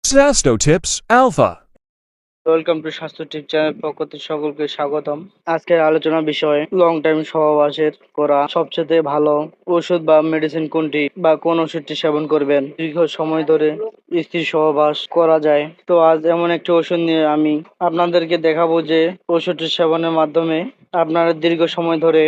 Sasto Tips Alpha. Welcome to স্বাস্থ্য টিপ channel পক্ষ থেকে সকলকে স্বাগতম। আজকের আলোচনার বিষয় লং টাইম সহবাসের করা সবচেয়ে ভালো ওষুধ বা মেডিসিন কোনটি বা কোন ওষুধটি সেবন করবেন দীর্ঘ সময় ধরে স্ত্রী সহবাস করা যায়। তো আজ এমন একটি ওষুধ নিয়ে আমি আপনাদেরকে দেখাবো যে ওষুধটি সেবনের মাধ্যমে আপনারা দীর্ঘ সময় ধরে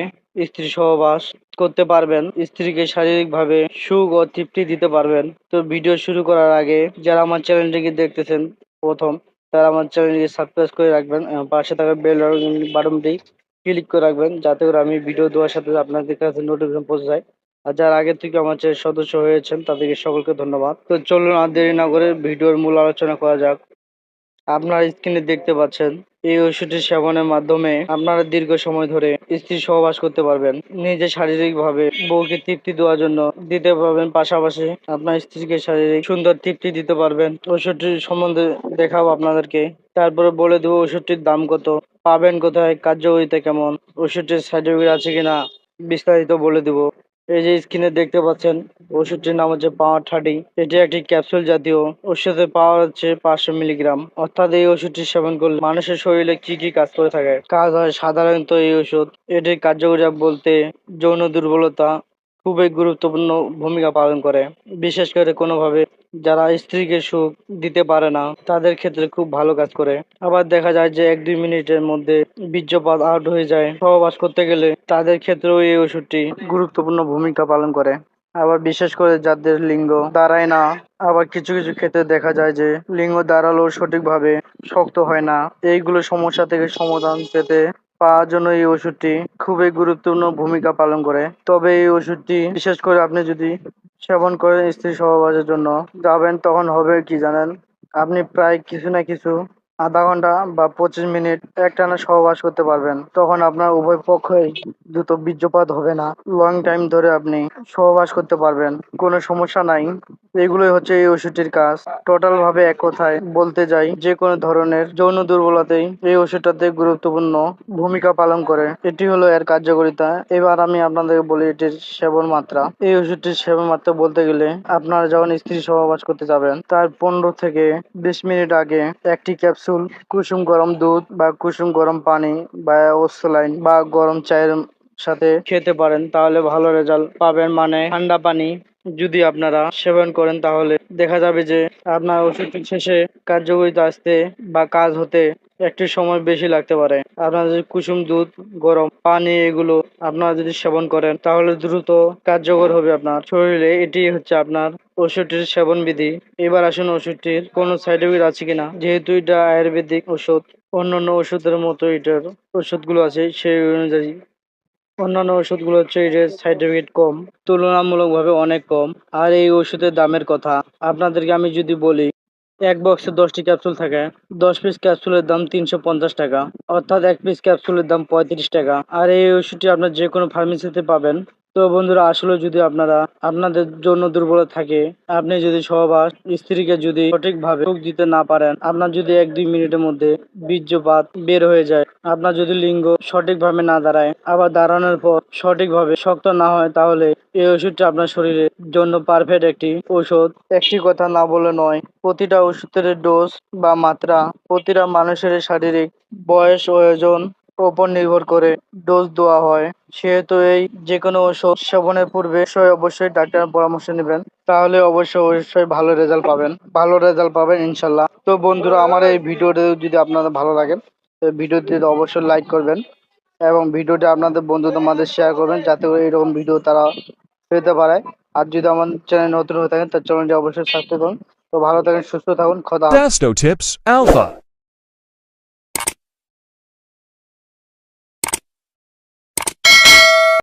স্ত্রী সহবাস করতে পারবেন, স্ত্রীকে শারীরিকভাবে সুখ ও তৃপ্তি দিতে পারবেন। তো ভিডিও শুরু করার আগে যারা আমার চ্যানেলটিকে দেখতেছেন প্রথম, তারা আমার চ্যানেলটি সাবস্ক্রাইব করে রাখবেন এবং পাশে থাকা বেল বাটনটি ক্লিক করে রাখবেন, যাতে করে আমি ভিডিও দেওয়ার সাথে আপনাদের কাছে নোটিফিকেশন পৌঁছে যায়। আর যারা আগে থেকে আমার চ্যানেল সদস্য হয়েছেন তাদেরকে সকলকে ধন্যবাদ। তো চলুন আর দেরি না করে ভিডিওর মূল আলোচনা করা যাক। আপনারা স্ক্রিনে দেখতে পাচ্ছেন এই ওষুধটি সেবনের মাধ্যমে আপনারা দীর্ঘ সময় ধরে স্ত্রী সহবাস করতে পারবেন, নিজে শারীরিকভাবে বউকে তৃপ্তি দেওয়ার জন্য দিতে পারবেন, পাশাপাশি আপনার স্ত্রীকে শারীরিক সুন্দর তৃপ্তি দিতে পারবেন। ওষুধটির সম্বন্ধে দেখাবো আপনাদেরকে, তারপরে বলে দেবো ওষুধটির দাম কত, পাবেন কোথায়, কার্যকারিতা কেমন, ওষুধটির সার্টিফিকেট আছে কিনা বিস্তারিত বলে দেবো। এই যে স্ক্রিনে দেখতে পাচ্ছেন ওষুধটির নাম হচ্ছে পাওয়ার 30। এটি একটি ক্যাপসুল জাতীয় ওষুধের পাওয়ার হচ্ছে 500 মিলিগ্রাম। অর্থাৎ এই ওষুধটি সেবন করলে মানুষের শরীরে কি কি কাজ করে থাকে, কাজ হয় সাধারণত এই ওষুধ এটির কার্যকরিতা বলতে যৌন দুর্বলতা খুবই গুরুত্বপূর্ণ ভূমিকা পালন করে। বিশেষ করে কোনোভাবে যারা স্ত্রীকে সুখ দিতে পারে না তাদের ক্ষেত্রে খুব ভালো কাজ করে। আবার দেখা যায় যে 1-2 মিনিটের মধ্যে বীর্যপাত আউট হয়ে যায়, সহবাস করতে গেলে তাদের ক্ষেত্রেও এই ওষুধটি গুরুত্বপূর্ণ ভূমিকা পালন করে। আবার বিশেষ করে যাদের লিঙ্গ দাঁড়ায় না, আবার কিছু কিছু ক্ষেত্রে দেখা যায় যে লিঙ্গ দাঁড়ালেও সঠিকভাবে শক্ত হয় না, এইগুলো সমস্যা থেকে সমাধান পেতে পাওয়ার জন্য এই ওষুধটি খুবই গুরুত্বপূর্ণ ভূমিকা পালন করে। তবে এই ওষুধটি বিশেষ করে আপনি যদি সেবন করেন স্ত্রী সহবাসের জন্য যাবেন, তখন হবে কি জানেন, আপনি প্রায় কিছু না কিছু আধা ঘন্টা বা 25 মিনিট একটানা সহবাস করতে পারবেন। তখন আপনার উভয় পক্ষই দ্রুত বীর্যপাত হবে না, লং টাইম ধরে আপনি সহবাস করতে পারবেন, কোনো সমস্যা নাই। এগুলোই হচ্ছে এই ওষুধটির কাজ। টোটাল ভাবে এক কথায় বলতে যাই, যে কোনো ধরনের যৌন দুর্বলতাই এই ওষুধটাতে গুরুত্বপূর্ণ ভূমিকা পালন করে। এটি হলো এর কার্যকারিতা। এবার আমি আপনাদেরকে বলি এটির সেবন মাত্রা। এই ওষুধটির সেবন মাত্রা বলতে গেলে আপনারা যখন স্ত্রী সহবাস করতে যাবেন তার 15 থেকে 20 মিনিট আগে একটি ক্যাপসুল কুসুম গরম দুধ বা কুসুম গরম পানি বা ওসলাইন বা গরম চায়ের সাথে খেতে পারেন, তাহলে ভালো রেজাল্ট পাবেন। মানে ঠান্ডা পানি যদি আপনারা সেবন করেন তাহলে দেখা যাবে যে আপনার ওষুধটি শেষে কার্যকারিতা আসতে বা কাজ হতে একটু সময় বেশি লাগতে পারে। আপনারা যদি কুসুম দুধ, গরম পানি এগুলো আপনারা যদি সেবন করেন তাহলে দ্রুত কার্যকর হবে আপনার শরীরে। এটি হচ্ছে আপনার ওষুধটির সেবন বিধি। এবার আসুন ওষুধটির কোনো সাইড এফেক্ট আছে কিনা। যেহেতু এটা আয়ুর্বেদিক ওষুধ, অন্যান্য ওষুধের মতো এটার ওষুধগুলো আছে সেই অনুযায়ী অন্যান্য ওষুধগুলো হচ্ছে এর সাইড এফেক্ট কম, তুলনামূলকভাবে অনেক কম। আর এই ওষুধের দামের কথা আপনাদেরকে আমি যদি বলি, এক বক্সে 10টি ক্যাপসুল থাকে, 10 পিস ক্যাপসুলের দাম 350 টাকা, অর্থাৎ এক পিস ক্যাপসুলের দাম 35 টাকা। আর এই ওষুধটি আপনার যে কোনো ফার্মেসিতে পাবেন। তো বন্ধুরা, আসলে যদি আপনারা আপনাদের জন্য দুর্বল থাকে, আপনি যদি সহবাস স্ত্রীকে যদি সঠিকভাবে সুখ দিতে না পারেন, আপনার যদি 1-2 মিনিটের মধ্যে বীর্যপাত বের হয়ে যায়, আপনার যদি লিঙ্গ সঠিকভাবে না দাঁড়ায়, আবার দাঁড়ানোর পর সঠিকভাবে শক্ত না হয়, তাহলে এই ওষুধটা আপনার শরীরের জন্য পারফেক্ট একটি ঔষধ। একটি কথা না বলে নয়, প্রতিটা ওষুধের ডোজ বা মাত্রা প্রতিটা মানুষের শারীরিক বয়স ও ওজন উপর নির্ভর করে ডোজ দেওয়া হয়। সেহেতু এই যে কোনো ওষুধ সেবনের পূর্বে অবশ্যই ডাক্তারের পরামর্শ নেবেন, তাহলে অবশ্যই ভালো রেজাল্ট পাবেন ইনশাল্লাহ। তো বন্ধুরা, আমার এই ভিডিওটি যদি আপনাদের ভালো লাগে, ভিডিওটি অবশ্যই লাইক করবেন এবং ভিডিওটি আপনাদের বন্ধুদের মাঝে শেয়ার করবেন, যাতে করে এরকম ভিডিও তারা পেতে পারে। আর যদি আমার চ্যানেল নতুন হয়ে থাকেন তার চ্যানেলটি অবশ্যই সাবস্ক্রাইব করুন। তো ভালো থাকেন, সুস্থ থাকুন, খোদা হাফেজ। Sasto Tips Alpha.